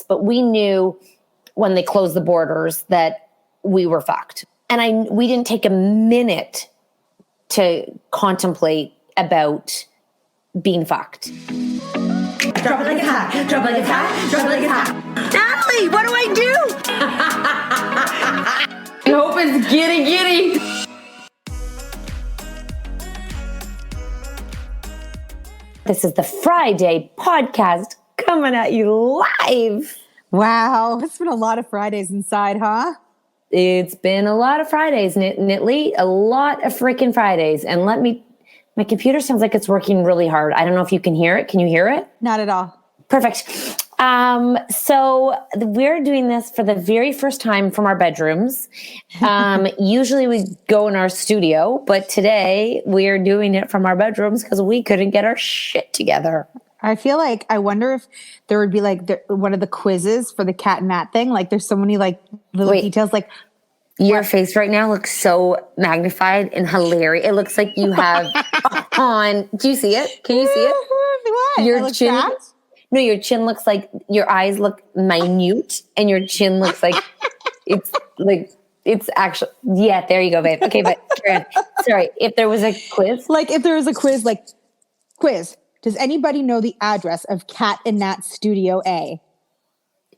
but we knew when they closed the borders that we were fucked. And we didn't take a minute to contemplate about being fucked. Drop it like it's hot. Drop it like it's hot. Drop it like it's hot. Natalie, what do I do? I hope it's giddy. This is the Friday podcast coming at you live. Wow, it's been a lot of Fridays inside, huh? It's been a lot of Fridays, Nitley. A lot of freaking Fridays. And my computer sounds like it's working really hard. I don't know if you can hear it. Can you hear it? Not at all. Perfect. So we're doing this for the very first time from our bedrooms. Usually we go in our studio, but today we're doing it from our bedrooms because we couldn't get our shit together. I wonder if there would be like one of the quizzes for the cat and nat thing. Like there's so many like little details. Like your face right now looks so magnified and hilarious. It looks like you have on. Do you see it? Can you see it? What? Your chin. Fat? No, your chin looks like your eyes look minute, and your chin looks like it's actually. Yeah, there you go, babe. Okay, but sorry. If there was a quiz, quiz. Does anybody know the address of Cat and Nat Studio A?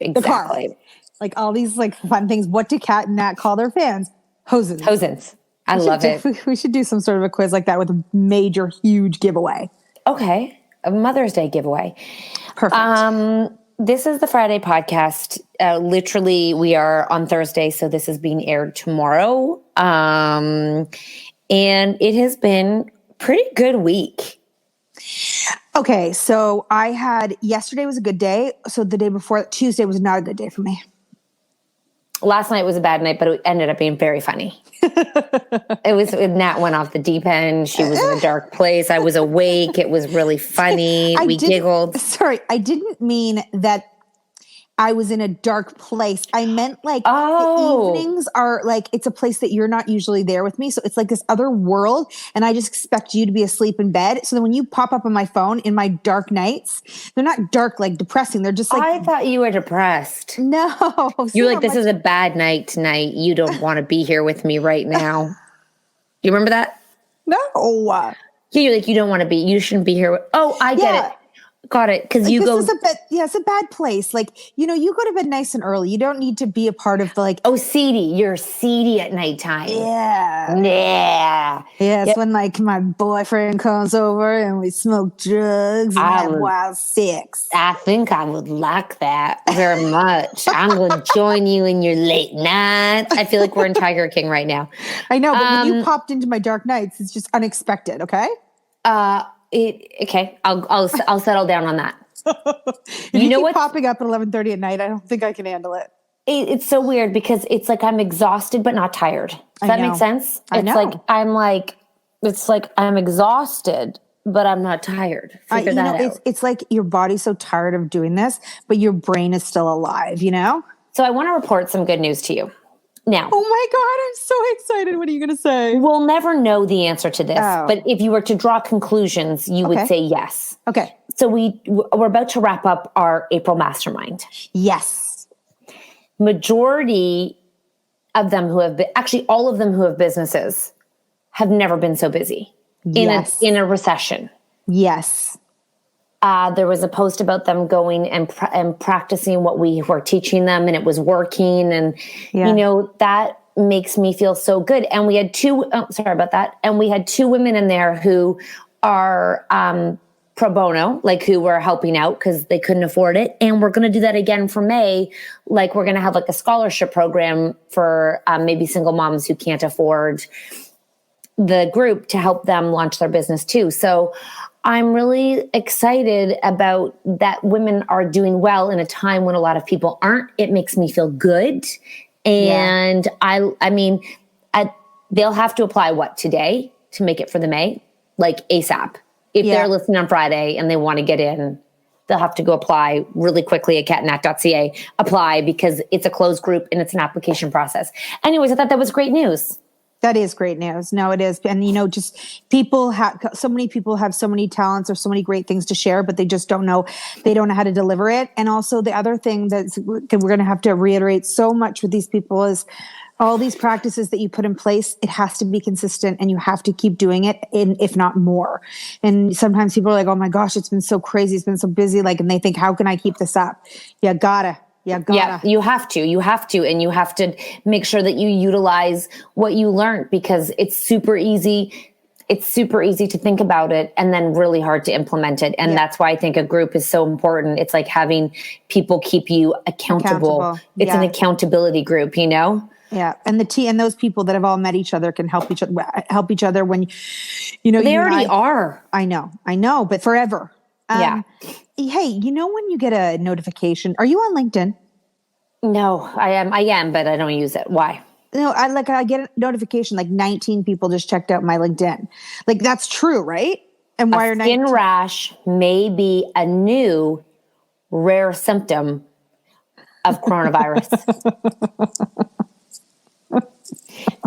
Exactly. Like all these like fun things. What do Cat and Nat call their fans? Hosins. I love it. We should do some sort of a quiz like that with a major, huge giveaway. Okay. A Mother's Day giveaway. Perfect. This is the Friday podcast. Literally, we are on Thursday, so this is being aired tomorrow. And it has been a pretty good week. Okay, so yesterday was a good day. So the day before, Tuesday was not a good day for me. Last night was a bad night, but it ended up being very funny. Nat went off the deep end. She was in a dark place. I was awake. It was really funny. We giggled. Sorry, I didn't mean that I was in a dark place. I meant like the evenings are like, it's a place that you're not usually there with me. So it's like this other world. And I just expect you to be asleep in bed. So then when you pop up on my phone in my dark nights, they're not dark, like depressing. They're just like. I thought you were depressed. No. You're like, this is a bad night tonight. You don't want to be here with me right now. You remember that? No. Yeah, you're like, you shouldn't be here. I get it. Got it. Because you go. It's a bad place. Like, you go to bed nice and early. You don't need to be a part of the like. Oh, seedy. You're seedy at nighttime. Yeah. Yeah. Yeah. It's when like my boyfriend comes over and we smoke drugs and have wild sex. I think I would like that very much. I'm going to join you in your late nights. I feel like we're in Tiger King right now. I know, but when you popped into my dark nights, it's just unexpected. Okay. Okay, I'll settle down on that. you know what? Popping up at 11:30 at night, I don't think I can handle it. It's so weird because it's like I'm exhausted but not tired. Does that make sense? It's like I'm exhausted but I'm not tired. Figure that out. It's like your body's so tired of doing this, but your brain is still alive. So I want to report some good news to you. Now, oh my God, I'm so excited. What are you going to say? We'll never know the answer to this, but if you were to draw conclusions, you would say yes. Okay. So we're about to wrap up our April Mastermind. Yes. Majority of them all of them who have businesses have never been so busy in a recession. Yes. There was a post about them going and practicing what we were teaching them, and it was working. And, that makes me feel so good. And we had we had two women in there who are pro bono, like who were helping out because they couldn't afford it. And we're going to do that again for May. Like we're going to have like a scholarship program for maybe single moms who can't afford the group to help them launch their business too. So I'm really excited about that women are doing well in a time when a lot of people aren't. It makes me feel good. And they'll have to apply today to make it for the May, like ASAP. If they're listening on Friday and they want to get in, they'll have to go apply really quickly at catnat.ca, apply because it's a closed group and it's an application process. Anyways, I thought that was great news. That is great news. No, it is. And, just so many people have so many talents or so many great things to share, but they just don't know how to deliver it. And also the other thing that we're going to have to reiterate so much with these people is all these practices that you put in place, it has to be consistent and you have to keep doing it, if not more. And sometimes people are like, oh my gosh, it's been so crazy. It's been so busy. And they think, how can I keep this up? Yeah, gotta. Yeah, you have to, and you have to make sure that you utilize what you learned, because it's super easy. It's super easy to think about it and then really hard to implement it. And that's why I think a group is so important. It's like having people keep you accountable. It's an accountability group, Yeah, and and those people that have all met each other can help each other when they already are. I know, but forever. Yeah. Hey, when you get a notification, are you on LinkedIn? No, I am, but I don't use it. Why? No, I get a notification 19 people just checked out my LinkedIn. That's true, right? And why are skin rash may be a new rare symptom of coronavirus.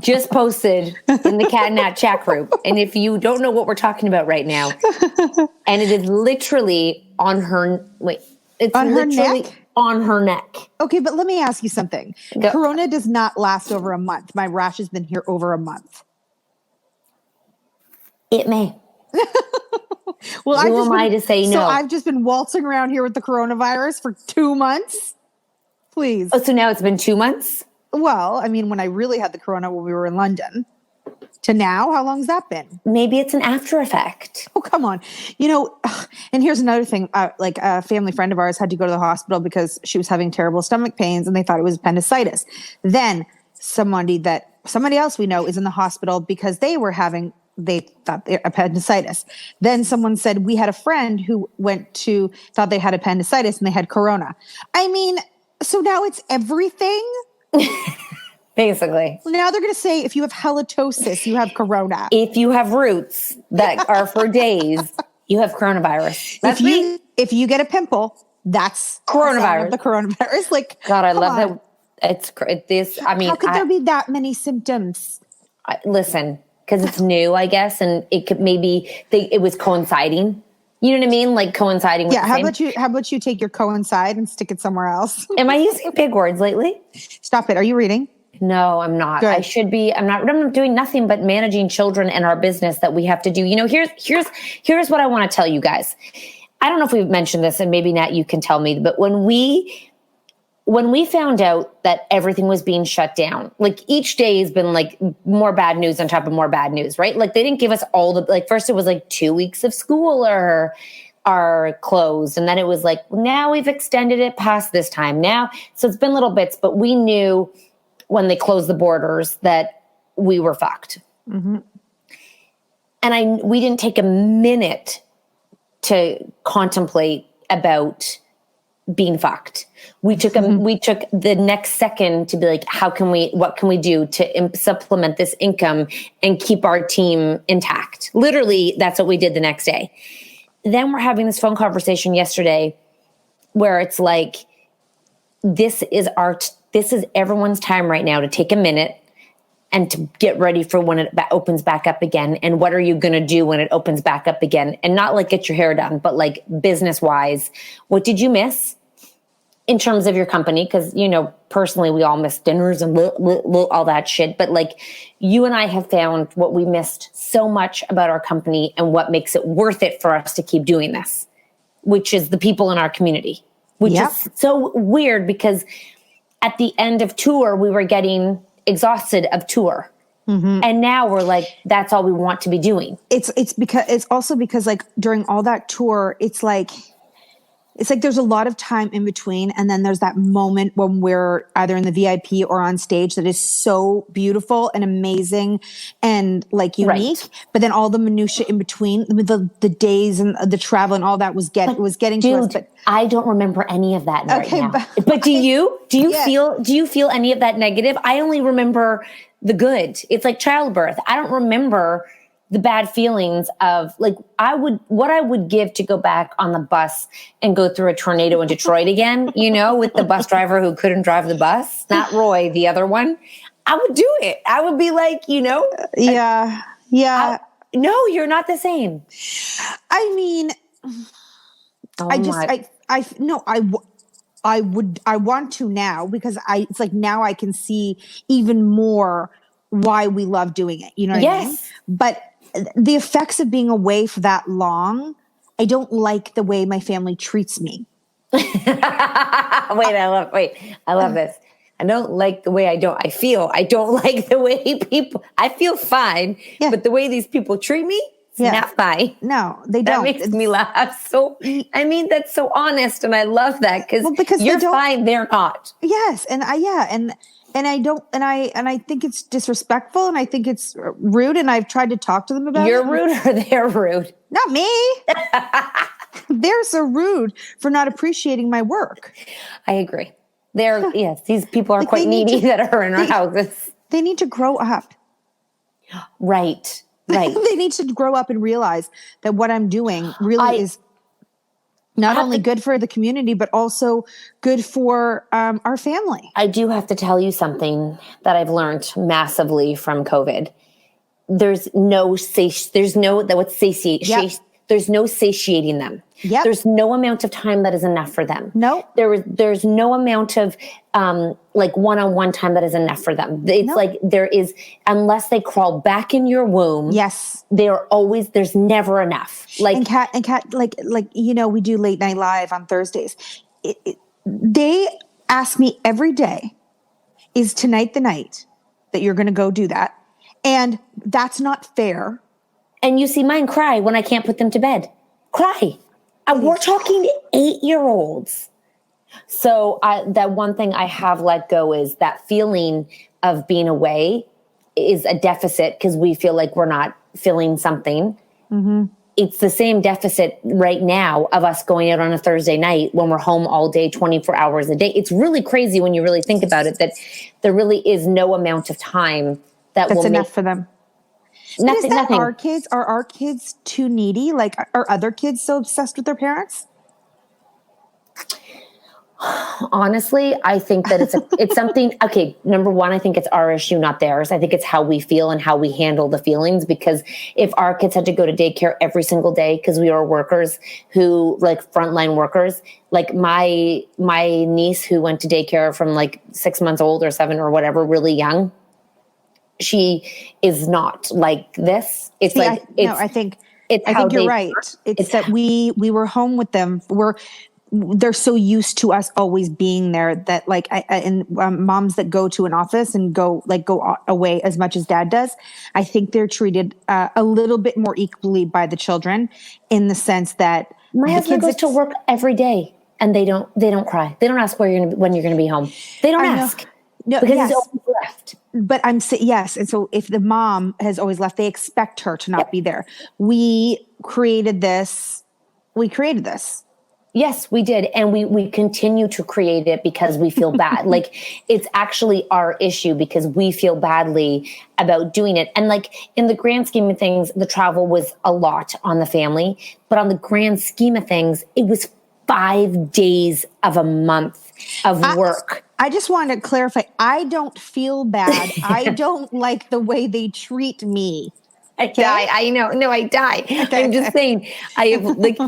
Just posted in the Cat and Nat chat group. And if you don't know what we're talking about right now, and it is literally on her, on her neck. Okay, but let me ask you something. Corona does not last over a month. My rash has been here over a month. It may. Well, who am I to say no? So I've just been waltzing around here with the coronavirus for 2 months. Please. Oh, so now it's been 2 months? Well, I mean, when I really had the corona when we were in London to now, how long's that been? Maybe it's an after effect. Oh, come on. And here's another thing. A family friend of ours had to go to the hospital because she was having terrible stomach pains and they thought it was appendicitis. Then somebody else we know is in the hospital because they thought they appendicitis. Then someone said we had a friend who thought they had appendicitis and they had corona. I mean, so now it's everything. Basically. Now they're going to say if you have halitosis, you have corona. If you have roots that are for days, you have coronavirus. If you get a pimple, that's coronavirus. The coronavirus. God, I love that. It's this. I mean, how could there be that many symptoms? Listen, because it's new, I guess, and it could it was coinciding. You know what I mean? Coinciding with how about you take your coincide and stick it somewhere else? Am I using big words lately? Stop it. Are you reading? No, I'm not. Good. I should be. I'm not. I'm doing nothing but managing children and our business that we have to do. Here's what I want to tell you guys. I don't know if we've mentioned this, and maybe Nat, you can tell me, but when we found out that everything was being shut down, each day has been more bad news on top of more bad news, right? They didn't give us all the, first it was 2 weeks of school are closed. And then it was now we've extended it past this time now. So it's been little bits, but we knew when they closed the borders that we were fucked. Mm-hmm. And we didn't take a minute to contemplate about being fucked. We took the next second to be what can we do to supplement this income and keep our team intact? Literally, that's what we did the next day. Then we're having this phone conversation yesterday where it's this is everyone's time right now to take a minute and to get ready for when it opens back up again. And what are you going to do when it opens back up again? And not get your hair done, but business wise, what did you miss in terms of your company? Because, personally, we all miss dinners and all that shit. But you and I have found what we missed so much about our company and what makes it worth it for us to keep doing this, which is the people in our community, which is so weird because at the end of tour, we were getting exhausted of tour. Mm-hmm. And now we're that's all we want to be doing. It's also because during all that tour, it's there's a lot of time in between. And then there's that moment when we're either in the VIP or on stage that is so beautiful and amazing and unique. Right. But then all the minutia in between, the days and the travel and all that was getting to us. But I don't remember any of that right now. But do you feel any of that negative? I only remember the good. It's like childbirth. I don't remember the bad feelings of what I would give to go back on the bus and go through a tornado in Detroit again, with the bus driver who couldn't drive the bus, not Roy, the other one. I would do it. I would be like, Yeah. no, you're not the same. I mean, I want to now because it's like now I can see even more why we love doing it. You know what I mean? But the effects of being away for that long, I don't like the way my family treats me. I love this. I don't like the way I don't like the way I feel fine, but the way these people treat me, it's not fine. No, they don't. That makes me laugh. So, I mean, that's so honest. And I love that because you're fine. They're not. Yes. And I think it's disrespectful and I think it's rude. And I've tried to talk to them about You're rude or they're rude? Not me. They're so rude for not appreciating my work. I agree. These people are quite needy that are in our houses. They need to grow up. Right. They need to grow up and realize that what I'm doing really is not only good for the community, but also good for our family. I do have to tell you something that I've learned massively from COVID. There's no satiating them. Yep. There's no amount of time that is enough for them. No. There's no amount of like one-on-one time that is enough for them. It's like there is, unless they crawl back in your womb. Yes. There's never enough. Like and Kat, like we do late night live on Thursdays. They ask me every day, is tonight the night that you're going to go do that? And that's not fair. And you see mine cry when I can't put them to bed. Cry. We're talking 8-year-olds. So that one thing I have let go is that feeling of being away is a deficit because we feel like we're not feeling something. Mm-hmm. It's the same deficit right now of us going out on a Thursday night when we're home all day, 24 hours a day. It's really crazy when you really think about it, that there really is no amount of time that's enough for them. Nothing. Are our kids too needy? Like, are other kids so obsessed with their parents? Honestly, I think that it's something. Okay, number one, I think it's our issue, not theirs. I think it's how we feel and how we handle the feelings. Because if our kids had to go to daycare every single day because we are workers who like frontline workers, like my niece who went to daycare from like 6 months old or 7 or whatever, really young. She is not like this. It's I think you're right. It's that we were home with them. They're so used to us always being there that like moms that go to an office and go away as much as dad does. I think they're treated a little bit more equally by the children in the sense that my husband goes to work every day and they don't cry. They don't ask when you're going to be home. They don't ask. No, because he's always left. But yes. And so if the mom has always left, they expect her to not be there. We created this. Yes, we did. And we continue to create it because we feel bad. Like it's actually our issue because we feel badly about doing it. And like in the grand scheme of things, the travel was a lot on the family, but on the grand scheme of things, it was 5 days of a month of work. I just want to clarify. I don't feel bad. I don't like the way they treat me. I die. I know. No, I die. Okay. I'm just saying. I have like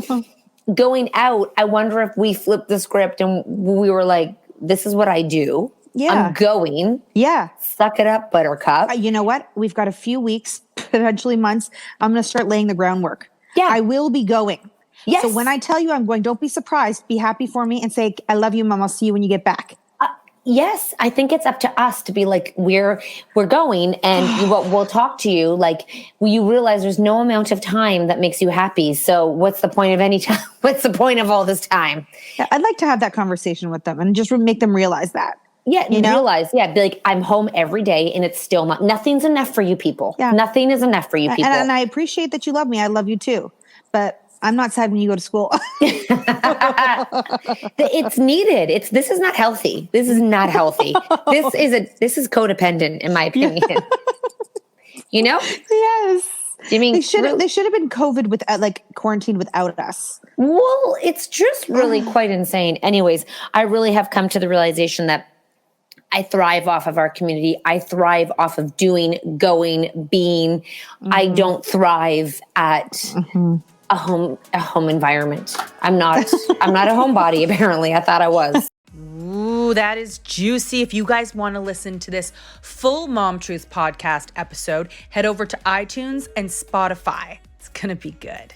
going out. I wonder if we flipped the script and we were like, "This is what I do. Yeah, I'm going. Yeah, suck it up, Buttercup." You know what? We've got a few weeks, potentially months. I'm going to start laying the groundwork. Yeah, I will be going. Yes. So when I tell you I'm going, don't be surprised. Be happy for me and say, "I love you, Mom. I'll see you when you get back." Yes, I think it's up to us to be like, we're going and we'll talk to you. Like you realize there's no amount of time that makes you happy. So what's the point of any time? What's the point of all this time? Yeah, I'd like to have that conversation with them and just make them realize that. Yeah, realize, be like, I'm home every day and it's still nothing's enough for you people. Yeah. Nothing is enough for you people. And I appreciate that you love me. I love you too. But I'm not sad when you go to school. It's needed. This is not healthy. This is not healthy. This is codependent in my opinion. You know? Yes. You mean they should have been COVID quarantined without us. Well, it's just really quite insane. Anyways, I really have come to the realization that I thrive off of our community. I thrive off of doing, going, being. I don't thrive at a home environment. I'm not a homebody, apparently. I thought I was. Ooh, that is juicy. If you guys want to listen to this full Mom Truth podcast episode, head over to iTunes and Spotify. It's going to be good.